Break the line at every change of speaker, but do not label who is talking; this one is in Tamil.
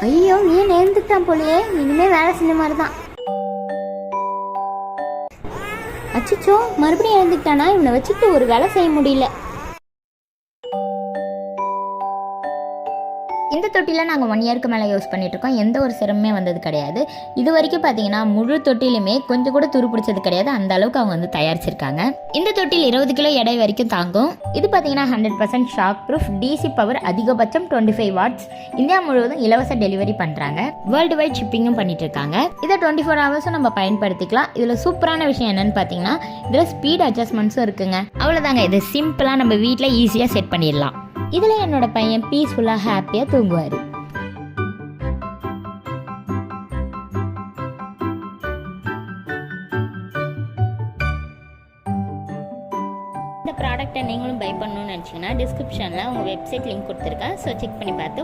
ஐயோ நீ நேர்ந்துட்டான் போலயே, இனிமே வேலை செஞ்ச மாதிரி தான். அச்சிச்சோ மறுபடியும் எழுந்துக்கிட்டானா? இவனை வச்சுட்டு ஒரு வேலை செய்ய முடியல. இந்த தொட்டியில் நாங்கள் 1 இயருக்கு மேலே யூஸ் பண்ணிகிட்ருக்கோம். எந்த ஒரு சிரமமே வந்தது கிடையாது. இது வரைக்கும் பார்த்தீங்கன்னா முழு தொட்டிலுமே கொஞ்சம் கூட துரு பிடிச்சது கிடையாது. அந்த அளவுக்கு அவங்க வந்து தயாரிச்சிருக்காங்க. இந்த தொட்டில் 20 கிலோ எடை வரைக்கும் தாங்கும். இது பார்த்தீங்கன்னா 100% ஷாக் ப்ரூஃப், டிசி பவர் அதிகபட்சம் 25 வாட்ஸ். இந்தியா முழுவதும் இலவச டெலிவரி பண்ணுறாங்க. வேர்ல்டு வைட் ஷிப்பிங்கும் பண்ணிட்டு இருக்காங்க. இதை 24 ஹவர்ஸும் நம்ம பயன்படுத்திக்கலாம். இதில் சூப்பரான விஷயம் என்னன்னு பார்த்தீங்கன்னா இதில் ஸ்பீட் அட்ஜஸ்ட்மெண்ட்ஸும் இருக்குங்க. அவ்வளோதாங்க, இது சிம்பிளாக நம்ம வீட்டில் ஈஸியாக செட் பண்ணிடலாம். இதில் என்னோட பையன் பீஸ்ஃபுல்லாக ஹாப்பியாக தூங்குவார். இந்த ப்ராடக்ட்டை நீங்களும் பை பண்ணணும்னு நினச்சிங்கன்னா டிஸ்கிரிப்ஷனில் உங்கள் வெப்சைட் லிங்க் கொடுத்துருக்கேன். ஸோ செக் பண்ணி பார்த்து